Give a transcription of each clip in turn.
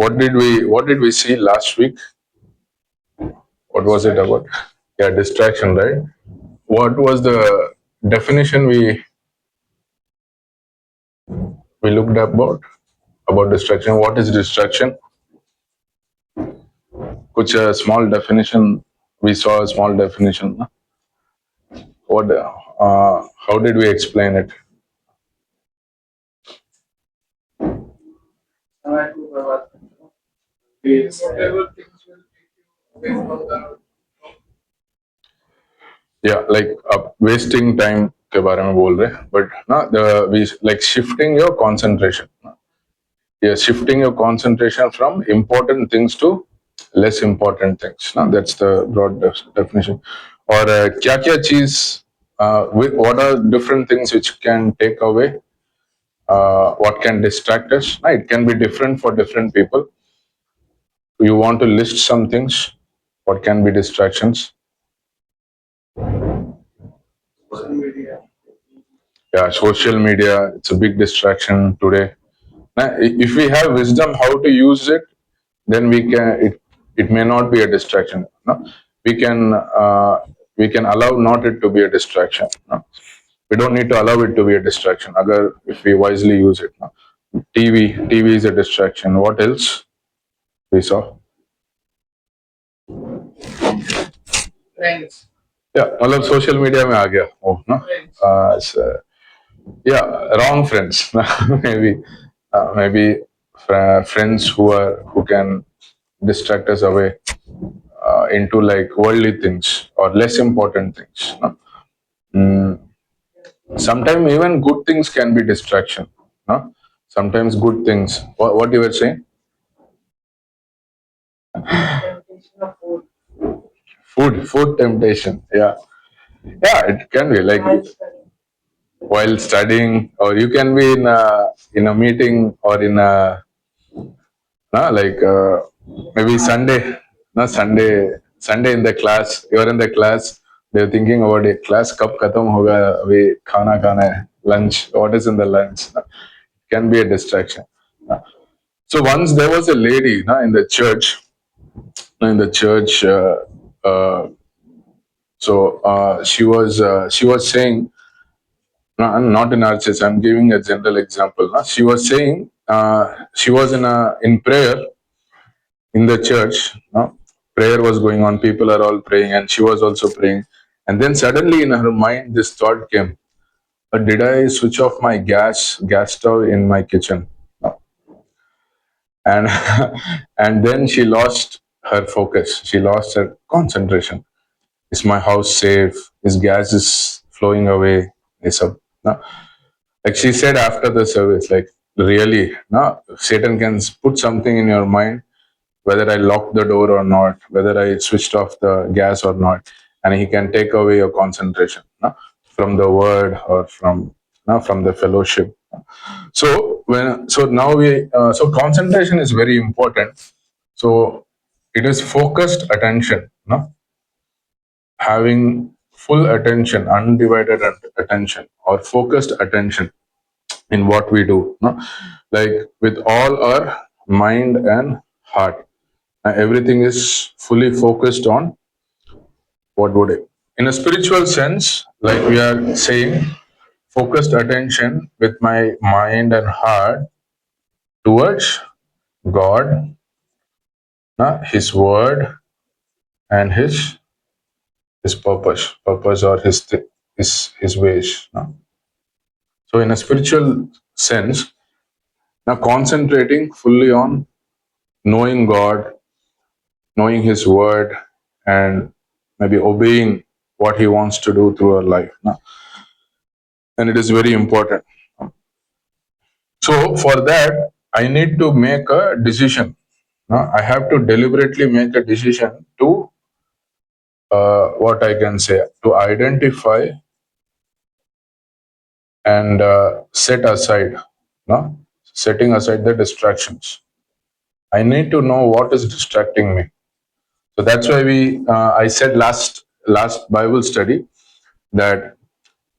what did we see last week? What was it about? Yeah, distraction, right? What was the definition we looked up about distraction? What is distraction? Kuch a small definition. We saw a small definition. Na? What? How did we explain it? Yeah, like wasting time के बारे में बोल रहे, but ना the we like shifting your concentration. Yeah, shifting your concentration from important things to less important things. Now that's the broad definition. Or क्या क्या चीज what are different things which can take away what can distract us. It can be different for different people. You want to list some things what can be distractions? Yeah, social media, it's a big distraction today. Now, if we have wisdom how to use it, then it may not be a distraction. No? We can we can allow not it to be a distraction. No? We don't need to allow it to be a distraction agar if we wisely use it. No? TV is a distraction. What else we saw? Yeah, मतलब social media में आ गया वो ना yeah, wrong friends maybe friends who can distract us away into like worldly things or less important things. No? Sometimes even good things can be distraction. No? Sometimes good things. What you were saying? Food temptation. Yeah, it can be like while studying, or you can be in a meeting or in a like maybe Sunday, no Sunday in the class. You're in the class. They're thinking about it. Class कब खत्म होगा? अभी खाना है. Lunch. What is in the lunch? Can be a distraction. So once there was a lady in the church. In the church, she was saying. No, not in our church. I'm giving a general example. No? She was saying she was in prayer in the church. No? Prayer was going on. People are all praying, and she was also praying. And then suddenly, in her mind, this thought came: "Did I switch off my gas stove in my kitchen?" No. And and then she lost her focus. She lost her concentration. Is my house safe? Is gas is flowing away? Is up? No. Like she said after the service, like really, no, Satan can put something in your mind, whether I locked the door or not, whether I switched off the gas or not, and he can take away your concentration, no, from the word or from the fellowship. So now so concentration is very important. So it is focused attention, no, having full attention, undivided attention, or focused attention in what we do, no? Like with all our mind and heart. Everything is fully focused on what would it. In a spiritual sense, like we are saying, focused attention with my mind and heart towards God, His word, and His purpose or His ways. No? So, in a spiritual sense, now concentrating fully on knowing God, knowing His word, and maybe obeying what He wants to do through our life. No? And it is very important. So, for that, I need to make a decision. No? I have to deliberately make a decision to what I can say, to identify and set aside, no? Setting aside the distractions. I need to know what is distracting me. So that's why I said last Bible study that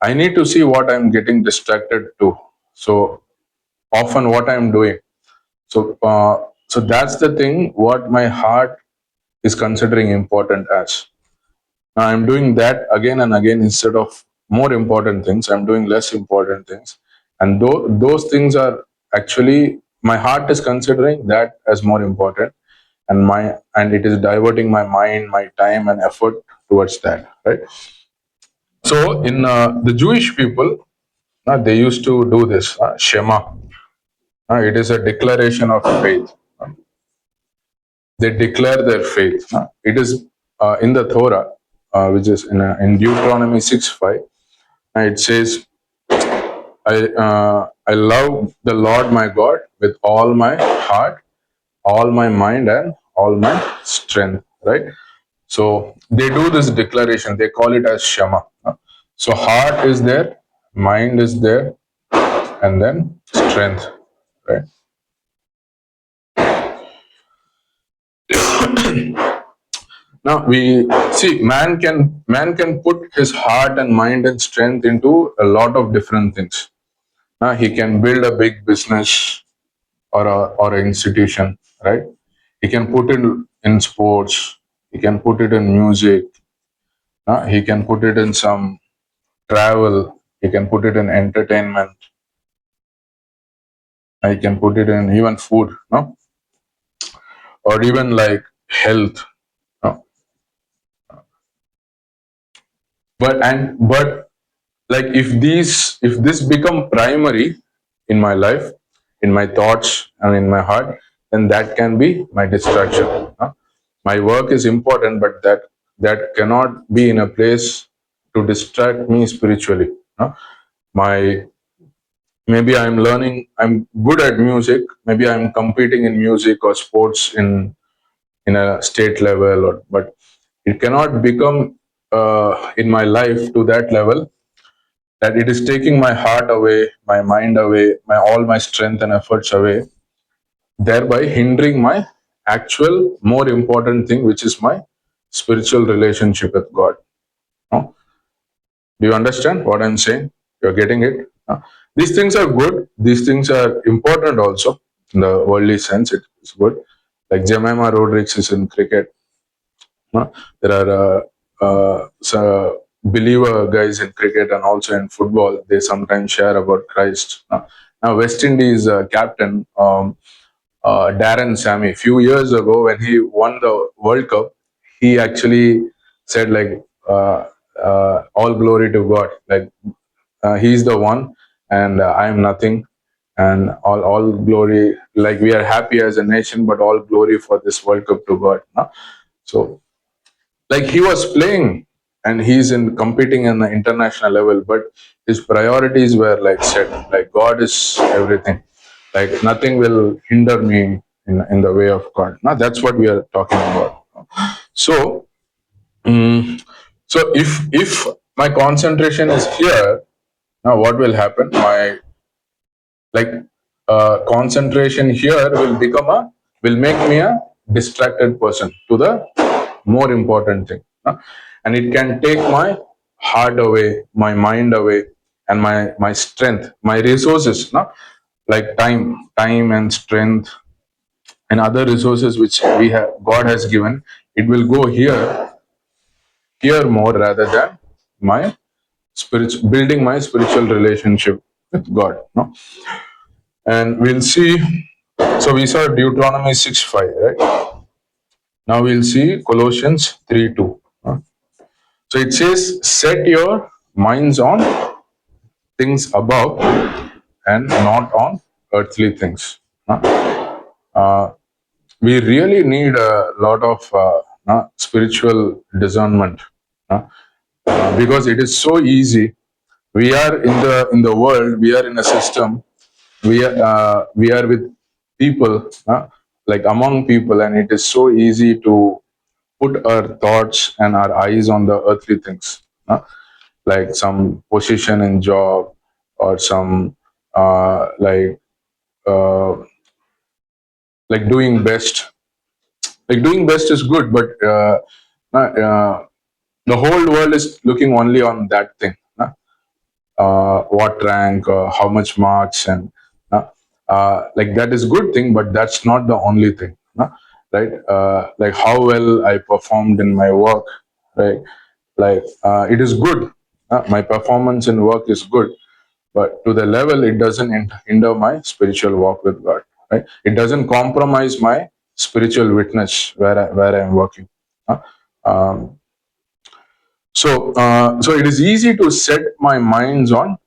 I need to see what I'm getting distracted to. So often what I'm doing. So So that's the thing what my heart is considering important as. Now I'm doing that again and again. Instead of more important things, I'm doing less important things, and those things are actually, my heart is considering that as more important, and it is diverting my mind, my time and effort towards that, right? So in the Jewish people, they used to do this Shema. It is a declaration of faith. They declare their faith. It is in the Torah, which is in Deuteronomy 6:5. It says, I love the Lord my God with all my heart, all my mind, and all my strength. Right? So they do this declaration. They call it as Shema. So heart is there, mind is there, and then strength. Right? Now we see man can put his heart and mind and strength into a lot of different things. Now he can build a big business or an institution, right? He can put it in sports. He can put it in music. He can put it in some travel. He can put it in entertainment. He can put it in even food, no? Or even like health. No? But like if this become primary in my life, in my thoughts and in my heart, then that can be my distraction. My work is important, but that cannot be in a place to distract me spiritually. My Maybe I'm good at music, maybe I'm competing in music or sports in a state level, but it cannot become in my life to that level that it is taking my heart away, my mind away, all my strength and efforts away, thereby hindering my actual more important thing, which is my spiritual relationship with God. No? Do you understand what I'm saying? You're getting it? These things are good. These things are important also in the worldly sense. It's good. Like Jemima Rodriguez is in cricket. There are believer guys in cricket and also in football. They sometimes share about Christ. Now West Indies captain Darren Sammy, few years ago when he won the World Cup, he actually said like all glory to God. Like he's the one, and I am nothing, and all glory. Like we are happy as a nation, but all glory for this World Cup to God. So like he was playing and he's in competing in the international level, but his priorities were like set, like God is everything, like nothing will hinder me in the way of God. Now that's what we are talking about. So so if my concentration is here, now what will happen, my like concentration here will make me a distracted person to the more important thing. And it can take my heart away, my mind away, and my strength, my resources, like time and strength and other resources which we have, God has given. It will go here more rather than my building my spiritual relationship with God. And we'll see. So we saw Deuteronomy 6:5, right? Now we'll see Colossians 3:2. So it says, set your minds on things above and not on earthly things. We really need a lot of spiritual discernment, because it is so easy. We are in the world. We are in a system. We are with people, like among people, and it is so easy to put our thoughts and our eyes on the earthly things, like some position in job or some uh, like doing best. Like doing best is good, but the whole world is looking only on that thing. What rank, how much marks, and like that is good thing, but that's not the only thing, right? Like how well I performed in my work, right? Like it is good. My performance in work is good, but to the level it doesn't hinder my spiritual walk with God, right? It doesn't compromise my spiritual witness where I am working. Uh, um, so it is easy to set my minds on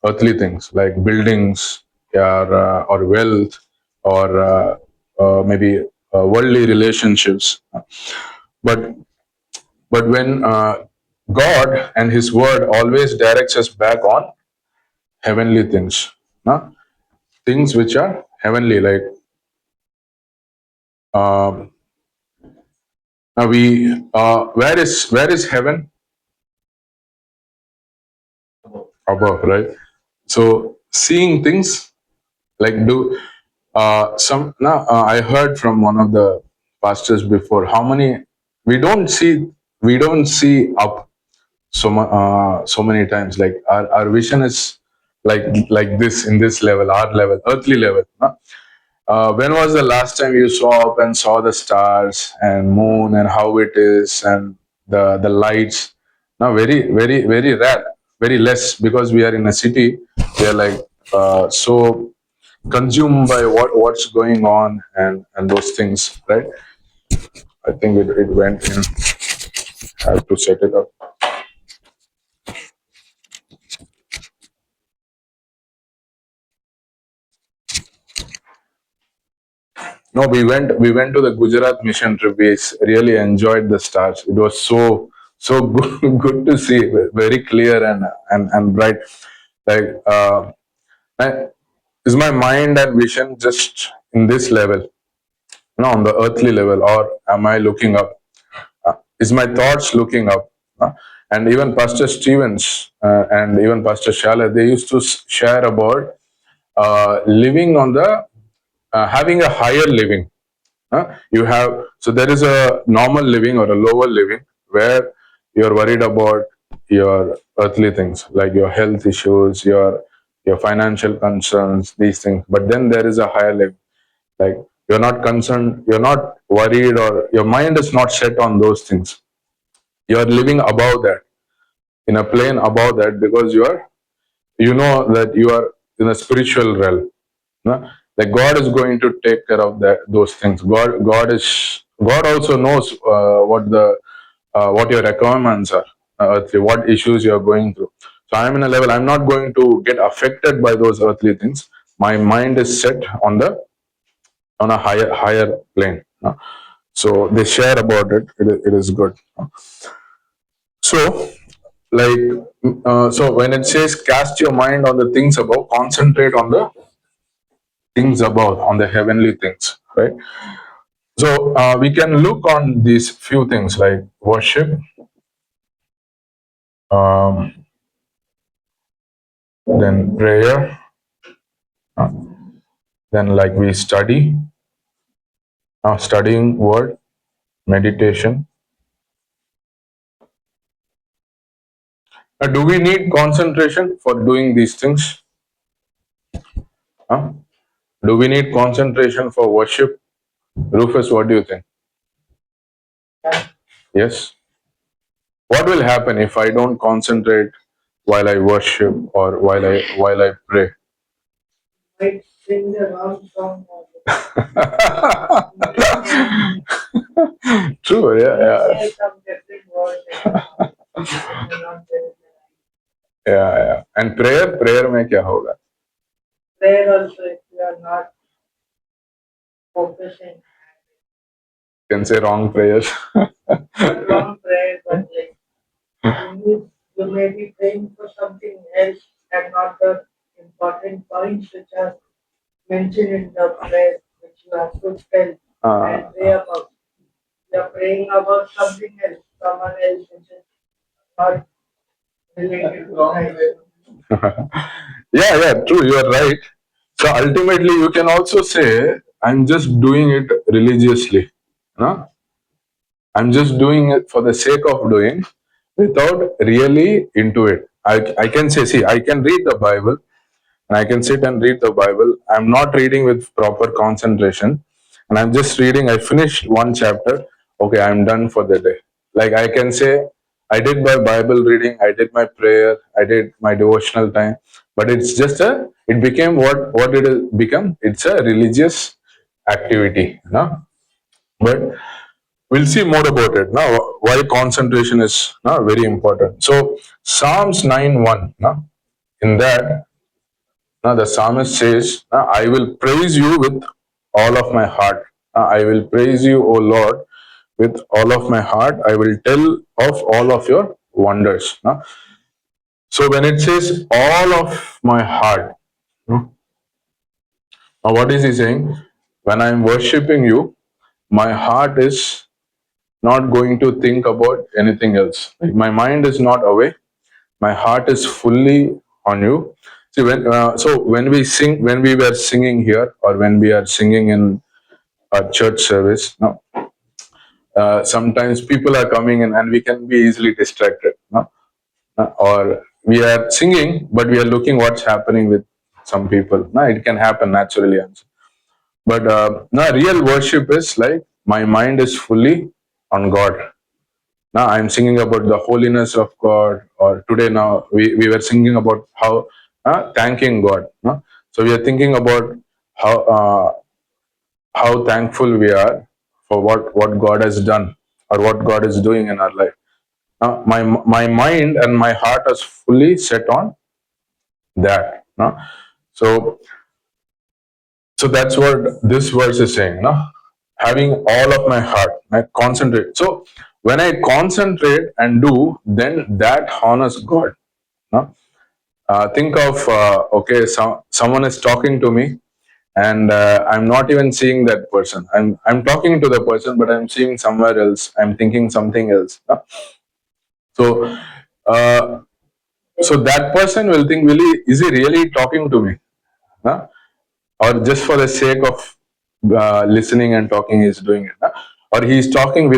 earthly things like buildings, or wealth, or maybe worldly relationships. But when God and His Word always directs us back on heavenly things, no? Things which are heavenly. Like um, now where is heaven? Above, right? So seeing things like do some now I heard from one of the pastors before how many we don't see up so many times. Like our vision is like this, in this level, our level, earthly level, huh? When was the last time you saw up and saw the stars and moon and how it is, and the lights? Now, very rare, very less, because we are in a city. We are like so consumed by what's going on, and those things, right? I think it went in. I have to set it up. No, we went to the Gujarat mission trip. We really enjoyed the stars. It was so good, good to see, very clear and bright. Like is my mind and vision just in this level, on the earthly level, or am I looking up? Is my thoughts looking up? Uh, and even Pastor Stevens and even Pastor Shala, they used to share about living on the having a higher living. You have, so there is a normal living or a lower living where you're worried about your earthly things like your health issues, your financial concerns, these things. But then there is a higher living, like you're not concerned, you're not worried, or your mind is not set on those things. You're living above that, in a plane above that, because you know that you are in a spiritual realm. No? Like God is going to take care of those things. God also knows what your requirements are, earthly, what issues you are going through. So I'm in a level. I'm not going to get affected by those earthly things. My mind is set on a higher plane. No? So they share about it. It is good. So like so when it says cast your mind on the things above, concentrate on the things above, on the heavenly things, right? So we can look on these few things like worship, um, then prayer, uh, then like we study, studying word, meditation. Do we need concentration for doing these things? Huh? Do we need concentration for worship? Rufus, what do you think? Yes. What will happen if I don't concentrate while I worship or while I pray? Might sing the wrong song. True, yeah. Say some different words. Yeah. And prayer में क्या होगा? Prayer also, if you are not focusing. You can say wrong prayers. Wrong prayer, but like you may be praying for something else and not the important points which are mentioned in the prayer, which you have to tell and pray about. You are praying about something else, someone else, which is not related to Christ. Yeah, true, you are right. So ultimately, you can also say, I'm just doing it religiously. No? I'm just doing it for the sake of doing without really into it. I can say, see, I can read the Bible, and I can sit and read the Bible. I'm not reading with proper concentration, and I'm just reading. I finished one chapter. Okay, I'm done for the day. Like I can say, I did my Bible reading, I did my prayer, I did my devotional time, but it's just a. It became what it has become. It's a religious activity, no? But we'll see more about it now. Why concentration is very important. So Psalms 9:1. Now, in that, now the psalmist says, I will praise you with all of my heart. I will praise you, O Lord, with all of my heart. I will tell of all of your wonders. So when it says all of my heart, now what is he saying? When I'm worshiping you, my heart is not going to think about anything else. Like my mind is not away. My heart is fully on you. See, when we sing, when we were singing here, or when we are singing in a church service, no, sometimes people are coming in, and we can be easily distracted, no? Or we are singing, but we are looking what's happening with some people. No, it can happen naturally. But no, real worship is like my mind is fully on God. Now I'm singing about the holiness of God, or today now we were singing about how thanking God. No? So we are thinking about how thankful we are for what God has done, or what God is doing in our life. My mind and my heart is fully set on that. No? So that's what this verse is saying. No? Having all of my heart, I concentrate. So when I concentrate and do, then that honors God. No? Think of okay, someone is talking to me, and I'm not even seeing that person. I'm talking to the person, but I'm seeing somewhere else. I'm thinking something else. No? So uh, that person will think, really, is he really talking to me? No? Or just for the sake of listening and talking, he's doing it? No? Or he's talking with